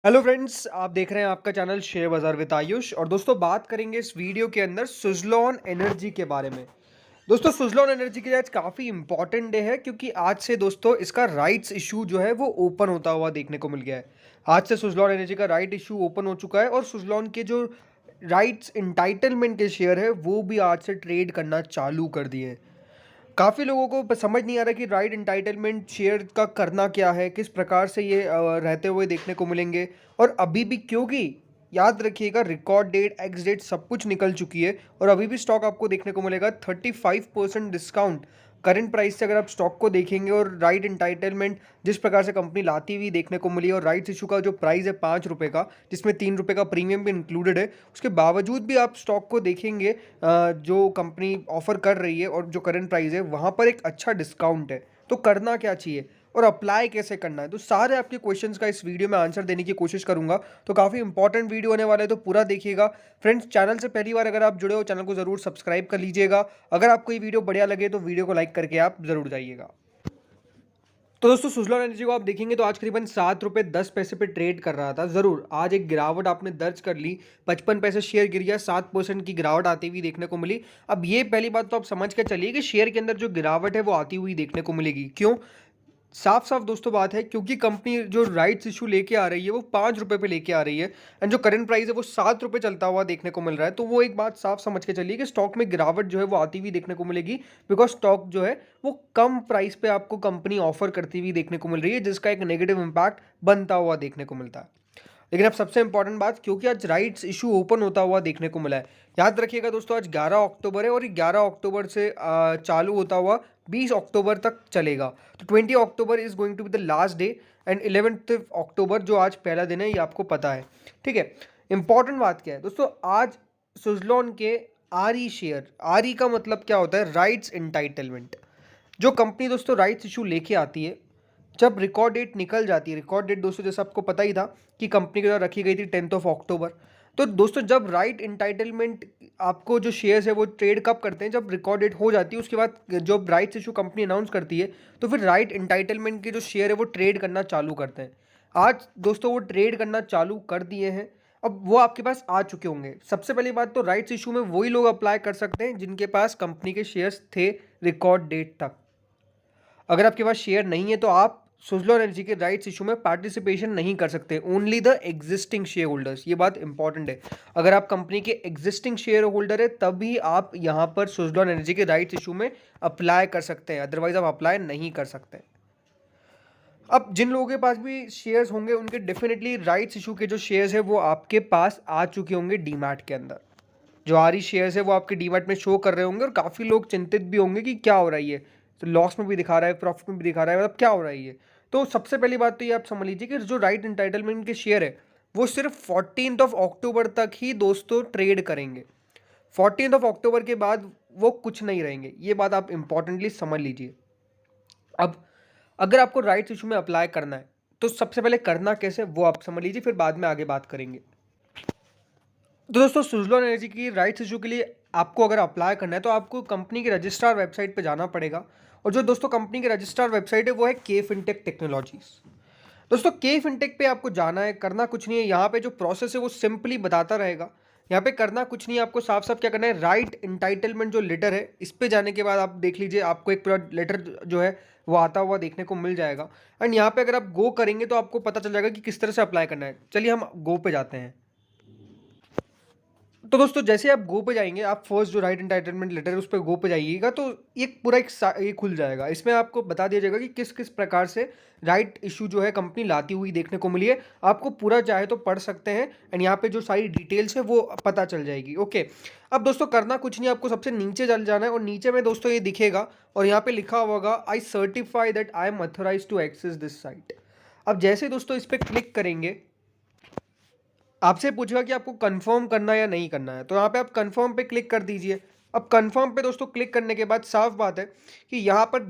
Hello friends, आप देख रहे हैं आपका चैनल शेयर बाजार विद आयुष। और दोस्तों, बात करेंगे इस वीडियो के अंदर सुज़लॉन एनर्जी के बारे में। दोस्तों, सुज़लॉन एनर्जी के लिए आज काफ़ी इंपॉर्टेंट डे है, क्योंकि आज से दोस्तों इसका राइट्स इशू जो है वो ओपन होता हुआ देखने को मिल गया है। आज से सुज़लॉन एनर्जी का राइट इशू ओपन हो चुका है और सुज़लॉन के जो राइट्स इंटाइटलमेंट के शेयर है वो भी आज से ट्रेड करना चालू कर दिए हैं। काफ़ी लोगों को समझ नहीं आ रहा कि राइट एंटाइटलमेंट शेयर का करना क्या है, किस प्रकार से ये रहते हुए देखने को मिलेंगे। और अभी भी, क्योंकि याद रखिएगा, रिकॉर्ड डेट, एक्स डेट सब कुछ निकल चुकी है और अभी भी स्टॉक आपको देखने को मिलेगा 35% डिस्काउंट करंट प्राइस से। अगर आप स्टॉक को देखेंगे और राइट एंटाइटलमेंट जिस प्रकार से कंपनी लाती हुई देखने को मिली, और राइट्स इशू का जो प्राइस है 5 रुपये का, जिसमें 3 रुपये का प्रीमियम भी इंक्लूडेड है, उसके बावजूद भी आप स्टॉक को देखेंगे जो कंपनी ऑफर कर रही है और जो करंट प्राइस है वहाँ पर एक अच्छा डिस्काउंट है। तो करना क्या चाहिए और अप्लाई कैसे करना है, तो सारे आपके क्वेश्चंस का इस वीडियो में आंसर देने की कोशिश करूंगा। तो काफ़ी इंपॉर्टेंट वीडियो होने वाला है, तो पूरा देखिएगा। फ्रेंड्स, चैनल से पहली बार अगर आप जुड़े हो, चैनल को ज़रूर सब्सक्राइब कर लीजिएगा। अगर आपको ये वीडियो बढ़िया लगे तो वीडियो को लाइक करके आप ज़रूर जाइएगा। तो दोस्तों, सुज़लॉन एनर्जी को आप देखेंगे तो आज करीबन 7 रुपये 10 पैसे पे ट्रेड कर रहा था। ज़रूर आज एक गिरावट आपने दर्ज कर ली, 55 पैसे शेयर गिर गया, 7% की गिरावट आती हुई देखने को मिली। अब ये पहली बात तो आप समझ के चलिए कि शेयर के अंदर जो गिरावट है वो आती हुई देखने को मिलेगी। क्यों? साफ साफ दोस्तों बात है, क्योंकि कंपनी जो राइट्स इशू लेके आ रही है वो 5 रुपये पे लेके आ रही है, एंड जो करंट प्राइस है वो 7 रुपये चलता हुआ देखने को मिल रहा है। तो वो एक बात साफ समझ के चलिए कि स्टॉक में गिरावट जो है वो आती हुई देखने को मिलेगी, बिकॉज स्टॉक जो है वो कम प्राइस पे आपको कंपनी ऑफर करती हुई देखने को मिल रही है, जिसका एक नेगेटिव इम्पैक्ट बनता हुआ देखने को मिलता है। लेकिन अब सबसे इंपॉर्टेंट बात, क्योंकि आज राइट्स इशू ओपन होता हुआ देखने को मिला है। याद रखिएगा दोस्तों, आज 11 अक्टूबर है और 11 अक्टूबर से चालू होता हुआ 20 अक्टूबर तक चलेगा। तो 20 October is going to be the last day, and 11 October जो आज पहला दिन है ये आपको पता है। ठीक है। इंपॉर्टेंट बात क्या है दोस्तों, आज सुजलॉन के R E share, R E का मतलब क्या होता है? Rights entitlement. जो कंपनी दोस्तों राइट्स इशू लेके आती है, जब रिकॉर्ड डेट निकल जाती है, रिकॉर्ड डेट दोस्तों जैसे आपको पता ही था कि कंपनी के द्वारा रखी गई थी 10 अक्टूबर। तो दोस्तों, जब राइट इंटाइटलमेंट आपको जो शेयर्स है वो ट्रेड कब करते हैं? जब रिकॉर्ड डेट हो जाती है, उसके बाद जब राइट्स इशू कंपनी अनाउंस करती है, तो फिर राइट इंटाइटलमेंट के जो शेयर है वो ट्रेड करना चालू करते हैं। आज दोस्तों वो ट्रेड करना चालू कर दिए हैं। अब वो आपके पास आ चुके होंगे। सबसे पहली बात तो, राइट्स इशू में वही लोग अप्लाई कर सकते हैं जिनके पास कंपनी के शेयर्स थे रिकॉर्ड डेट तक। अगर आपके पास शेयर नहीं है तो आप सुज़लॉन एनर्जी के राइट्स इशू में पार्टिसिपेशन नहीं कर सकते। Only the existing share holders, ये बात इंपॉर्टेंट है। अगर आप कंपनी के एग्जिस्टिंग शेयर होल्डर है तभी आप यहाँ पर सुज़लॉन एनर्जी के राइट्स इशू में अप्लाई कर सकते हैं, अदरवाइज आप अप्लाई नहीं कर सकते। अब जिन लोगों के पास भी शेयर्स होंगे उनके डेफिनेटली राइट्स इशू के जो शेयर्स है वो आपके पास आ चुके होंगे डीमैट के अंदर। जो आरी शेयर्स है वो आपके डीमैट में शो कर रहे होंगे और काफ़ी लोग चिंतित भी होंगे कि क्या हो रहा है ये। तो लॉस में भी दिखा रहा है, प्रॉफिट में भी दिखा रहा है, मतलब क्या हो रहा है ये। तो सबसे पहली बात तो ये आप समझ लीजिए कि जो राइट इंटाइटलमेंट के शेयर है वो सिर्फ 14 अक्टूबर तक ही दोस्तों ट्रेड करेंगे। 14 अक्टूबर के बाद वो कुछ नहीं रहेंगे, ये बात आप इंपॉर्टेंटली समझ लीजिए। अब अगर आपको राइट्स इशू में अप्लाई करना है तो सबसे पहले करना कैसे वो आप समझ लीजिए, फिर बाद में आगे बात करेंगे। तो दोस्तों, सुज़लॉन एनर्जी की राइट्स इशू के लिए आपको अगर अप्लाई करना है तो आपको कंपनी के रजिस्ट्रार वेबसाइट पे जाना पड़ेगा। और जो दोस्तों कंपनी की रजिस्ट्रार वेबसाइट है वो है के फिनटेक टेक्नोलॉजीज। दोस्तों, के फिनटेक पे आपको जाना है, करना कुछ नहीं है। यहाँ पे जो प्रोसेस है वो सिंपली बताता रहेगा। यहाँ पे करना कुछ नहीं है, आपको साफ साफ क्या करना है, राइट इंटाइटलमेंट जो लेटर है इस पे जाने के बाद आप देख लीजिए, आपको एक पूरा लेटर जो है वो आता हुआ देखने को मिल जाएगा। एंड यहाँ पे अगर आप गो करेंगे तो आपको पता चल जाएगा कि किस तरह से अप्लाई करना है। चलिए हम गो पे जाते हैं। तो दोस्तों, जैसे आप गो पे जाएंगे, आप फर्स्ट जो राइट एंटाइटलमेंट लेटर है उस पर गो पे जाइएगा तो ये पूरा ये खुल जाएगा। इसमें आपको बता दिया जाएगा कि किस किस प्रकार से राइट इशू जो है कंपनी लाती हुई देखने को मिली है। आपको पूरा चाहे तो पढ़ सकते हैं, एंड यहाँ पे जो सारी डिटेल्स है वो पता चल जाएगी। ओके। अब दोस्तों करना कुछ नहीं, आपको सबसे नीचे चल जाना है और नीचे में दोस्तों ये दिखेगा और यहाँ पे लिखा होगा, I certify that I am authorise to access this site. अब जैसे दोस्तों इस पर क्लिक करेंगे, आपसे पूछेगा कि आपको कंफर्म करना है या नहीं करना है, तो यहाँ पे आप कंफर्म पे क्लिक कर दीजिए। अब कंफर्म पे दोस्तों क्लिक करने के बाद साफ बात है कि यहाँ पर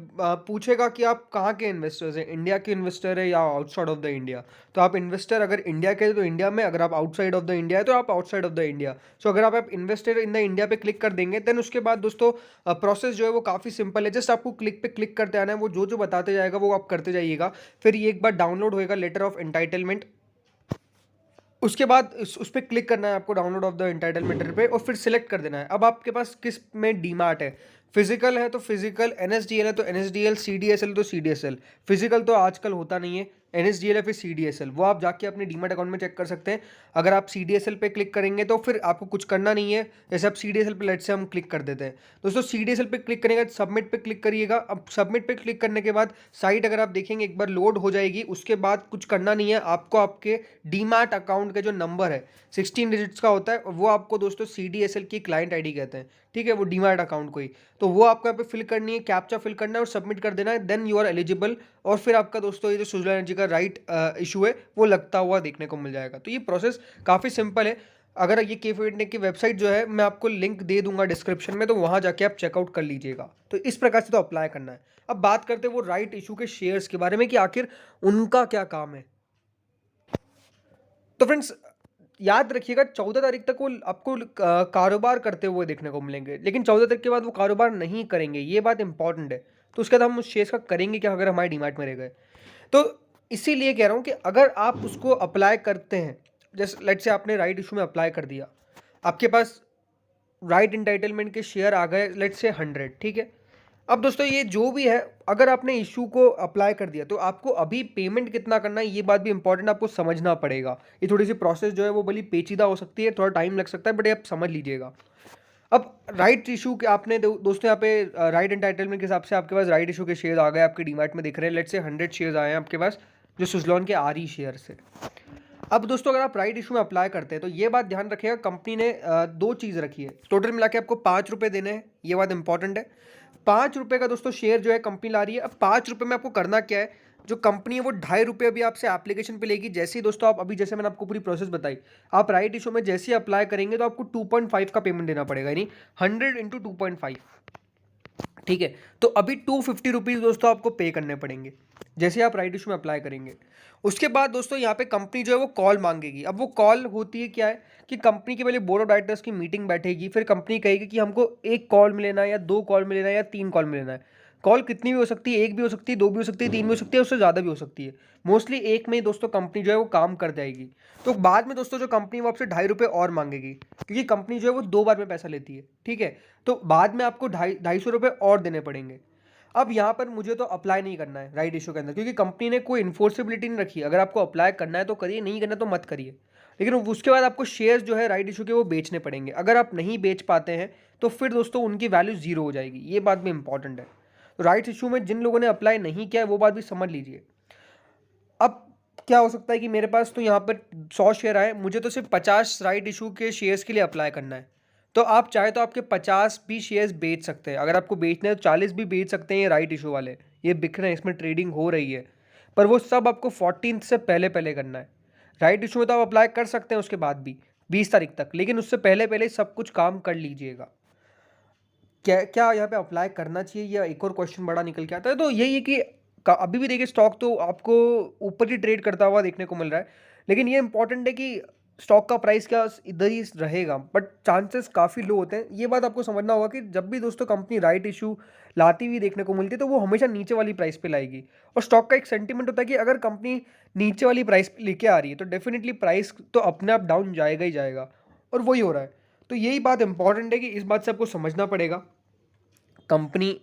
पूछेगा कि आप कहाँ के इन्वेस्टर्स हैं, इंडिया के इन्वेस्टर है या आउटसाइड ऑफ द इंडिया। तो आप इन्वेस्टर अगर इंडिया के हैं तो इंडिया में, अगर आप आउटसाइड ऑफ द इंडिया है तो आप आउटसाइड ऑफ द इंडिया। सो अगर आप इन्वेस्टर इन द इंडिया पे क्लिक कर देंगे, देन उसके बाद दोस्तों प्रोसेस जो है वो काफ़ी सिंपल है। जस्ट आपको क्लिक पे क्लिक करते आना है, वो जो जो बताते जाएगा वो आप करते जाइएगा। फिर ये एक बार डाउनलोड होएगा लेटर ऑफ एंटाइटलमेंट, उसके बाद उस पे क्लिक करना है आपको, डाउनलोड ऑफ द एंटाइटलमेंट पे, और फिर सिलेक्ट कर देना है। अब आपके पास किस में डीमार्ट है, फिजिकल है तो फिजिकल, एनएसडीएल है तो एनएसडीएल, सीडीएसएल तो सीडीएसएल। फिजिकल तो आजकल होता नहीं है, एनएसडीएल है फिर सीडीएसएल, वो आप जाके अपने डीमार्ट अकाउंट में चेक कर सकते हैं। अगर आप सीडीएसएल पे क्लिक करेंगे तो फिर आपको कुछ करना नहीं है। जैसे आप सीडीएसएल पे लेट से हम क्लिक कर देते हैं दोस्तों, सीडीएसएल पे क्लिक करने के बाद सबमिट पे क्लिक करिएगा। अब सबमिट पे क्लिक करने के बाद साइट अगर आप देखेंगे एक बार लोड हो जाएगी। उसके बाद कुछ करना नहीं है आपको, आपके डीमार्ट अकाउंट का जो नंबर है 16 डिजिट्स का होता है, वो आपको दोस्तों सीडीएसएल की क्लाइंट आईडी कहते हैं, ठीक है, वो डीमार्ट अकाउंट को ही। तो वो आपको यहाँ पे फिल करनी है, कैप्चा फिल करना है और सबमिट कर देना है, देन यू आर एलिजिबल। और फिर आपका दोस्तों ये जो सुजला एनर्जी का राइट इशू है वो लगता हुआ देखने को मिल जाएगा। तो ये प्रोसेस काफ़ी सिंपल है। अगर ये के की वेबसाइट जो है मैं आपको लिंक दे दूंगा डिस्क्रिप्शन में, तो वहाँ जाके आप चेकआउट कर लीजिएगा। तो इस प्रकार से तो अप्लाई करना है। अब बात करते हैं वो राइट इशू के शेयर्स के बारे में कि आखिर उनका क्या काम है। तो फ्रेंड्स याद रखिएगा 14 तारीख तक वो आपको कारोबार करते हुए देखने को मिलेंगे, लेकिन 14 तारीख के बाद वो कारोबार नहीं करेंगे, ये बात इंपॉर्टेंट है। तो उसके बाद हम उस शेयर्स का करेंगे क्या अगर हमारे डीमैट में रह गए। तो इसीलिए कह रहा हूँ कि अगर आप उसको अप्लाई करते हैं, जैसे लेट से आपने राइट इशू में अप्लाई कर दिया, आपके पास राइट इंटाइटलमेंट के शेयर आ गए लेट से 100, ठीक है। अब दोस्तों ये जो भी है, अगर आपने इशू को अप्लाई कर दिया तो आपको अभी पेमेंट कितना करना है ये बात भी इंपॉर्टेंट आपको समझना पड़ेगा। ये थोड़ी सी प्रोसेस जो है वो भली पेचीदा हो सकती है, थोड़ा टाइम लग सकता है, बट ये आप समझ लीजिएगा। अब राइट इशू के आपने दोस्तों यहाँ पे राइट एंटाइटलमेंट के हिसाब से आपके पास राइट इशू के शेयर आ गए, आपके डीमैट में दिख रहे हैं, लेट से 100 शेयर्स आए हैं आपके पास जो सुजलॉन के आरी शेयर से। अब दोस्तों अगर आप राइट इशू में अप्लाई करते हैं तो ये बात ध्यान रखिएगा, कंपनी ने दो चीज़ रखी है, टोटल मिला के आपको 5 रुपये देने हैं, ये बात इंपॉर्टेंट है। 5 रुपये का दोस्तों शेयर जो है कंपनी ला रही है। अब 5 रुपये में आपको करना क्या है, जो कंपनी है वो 2.5 रुपये अभी आपसे एप्लीकेशन पे लेगी। जैसे ही दोस्तों आप अभी, जैसे मैंने आपको पूरी प्रोसेस बताई, आप राइट इशू में जैसे ही अप्लाई करेंगे तो आपको 2.5 का पेमेंट देना पड़ेगा, यानी 100 इंटू 2.5, ठीक है। तो अभी 250 रुपीज़ दोस्तों आपको पे करने पड़ेंगे जैसे आप राइट इशू में अप्लाई करेंगे। उसके बाद दोस्तों यहाँ पे कंपनी जो है वो कॉल मांगेगी। अब वो कॉल होती है क्या है कि कंपनी के पहले बोर्ड ऑफ डायरेक्टर्स की मीटिंग बैठेगी, फिर कंपनी कहेगी कि हमको 1 कॉल में लेना है या 2 कॉल में लेना है या 3 कॉल में लेना है। कॉल कितनी भी हो सकती है, 1 भी हो सकती है, 2 भी हो सकती है, 3 भी हो सकती है, उससे ज़्यादा भी हो सकती है। मोस्टली एक में ही दोस्तों कंपनी जो है वो काम कर जाएगी। तो बाद में दोस्तों जो कंपनी वो आपसे 2.5 रुपये और मांगेगी, क्योंकि कंपनी जो है वो 2 बार में पैसा लेती है, ठीक है। तो बाद में आपको 250 रुपये और देने पड़ेंगे। अब यहाँ पर मुझे तो अप्लाई नहीं करना है राइट इशू के अंदर, क्योंकि कंपनी ने कोई इन्फोर्सेबिलिटी नहीं रखी है। अगर आपको अप्लाई करना है तो करिए, नहीं करना तो मत करिए। लेकिन उसके बाद आपको शेयर्स जो है राइट इशू के वो बेचने पड़ेंगे। अगर आप नहीं बेच पाते हैं तो फिर दोस्तों उनकी वैल्यू जीरो हो जाएगी, ये बात भी इंपॉर्टेंट है। तो राइट इशू में जिन लोगों ने अप्लाई नहीं किया है वो बात भी समझ लीजिए। अब क्या हो सकता है कि मेरे पास तो यहाँ पर 100 शेयर आए, मुझे तो सिर्फ 50 राइट इशू के शेयर्स के लिए अप्लाई करना है। तो आप चाहे तो आपके 50 भी शेयर्स बेच सकते हैं। अगर आपको बेचने हैं तो 40 भी बेच सकते हैं, ये राइट इशू वाले ये बिक रहे हैं, इसमें ट्रेडिंग हो रही है। पर वो सब आपको 14 से पहले पहले करना है। राइट इशू में तो आप अप्लाई कर सकते हैं उसके बाद भी 20 तारीख तक, लेकिन उससे पहले पहले सब कुछ काम कर लीजिएगा। क्या क्या यहाँ पे अप्लाई करना चाहिए, या एक और क्वेश्चन बड़ा निकल के आता है, तो यही है कि अभी भी देखिए स्टॉक तो आपको ऊपर ही ट्रेड करता हुआ देखने को मिल रहा है। लेकिन ये इंपॉर्टेंट है कि स्टॉक का प्राइस क्या इधर ही रहेगा, बट चांसेस काफ़ी लो होते हैं। ये बात आपको समझना होगा कि जब भी दोस्तों कंपनी राइट इशू लाती हुई देखने को मिलती है तो वो हमेशा नीचे वाली प्राइस पे लाएगी। और स्टॉक का एक सेंटीमेंट होता है कि अगर कंपनी नीचे वाली प्राइस पे लेके आ रही है तो डेफिनेटली प्राइस तो अपने आप डाउन जाएगा ही जाएगा, और वही हो रहा है। तो यही बात इंपॉर्टेंट है कि इस बात से आपको समझना पड़ेगा, कंपनी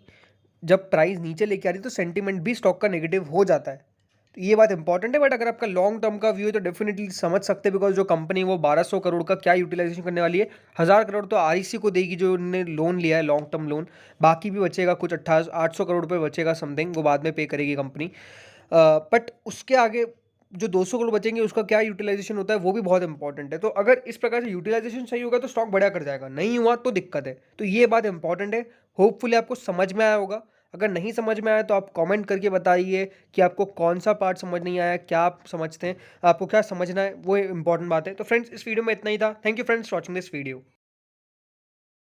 जब प्राइस नीचे लेके आ रही है तो सेंटीमेंट भी स्टॉक का नेगेटिव हो जाता है। तो ये बात इंपॉर्टेंट है। बट अगर आपका लॉन्ग टर्म का व्यू है तो डेफिनेटली समझ सकते हैं, बिकॉज जो कंपनी वो 1200 करोड़ का क्या यूटिलाइजेशन करने वाली है, 1000 करोड़ तो आरईसी को देगी जो उन्होंने लोन लिया है, लॉन्ग टर्म लोन। बाकी भी बचेगा कुछ 800 करोड़ रुपये बचेगा समथिंग, वो बाद में पे करेगी कंपनी। बट उसके आगे जो 200 करोड़ बचेंगे उसका क्या यूटिलाइजेशन होता है वो भी बहुत इंपॉर्टेंट है। तो अगर इस प्रकार से यूटिलाइजेशन सही होगा तो स्टॉक बढ़िया कर जाएगा, नहीं हुआ तो दिक्कत है। तो ये बात इंपॉर्टेंट है। होपफुली आपको समझ में आया होगा। अगर नहीं समझ में आया तो आप कमेंट करके बताइए कि आपको कौन सा पार्ट समझ नहीं आया, क्या आप समझते हैं, आपको क्या समझना है, वो इंपॉर्टेंट बात है। तो फ्रेंड्स इस वीडियो में इतना ही था। Thank you friends for watching this video.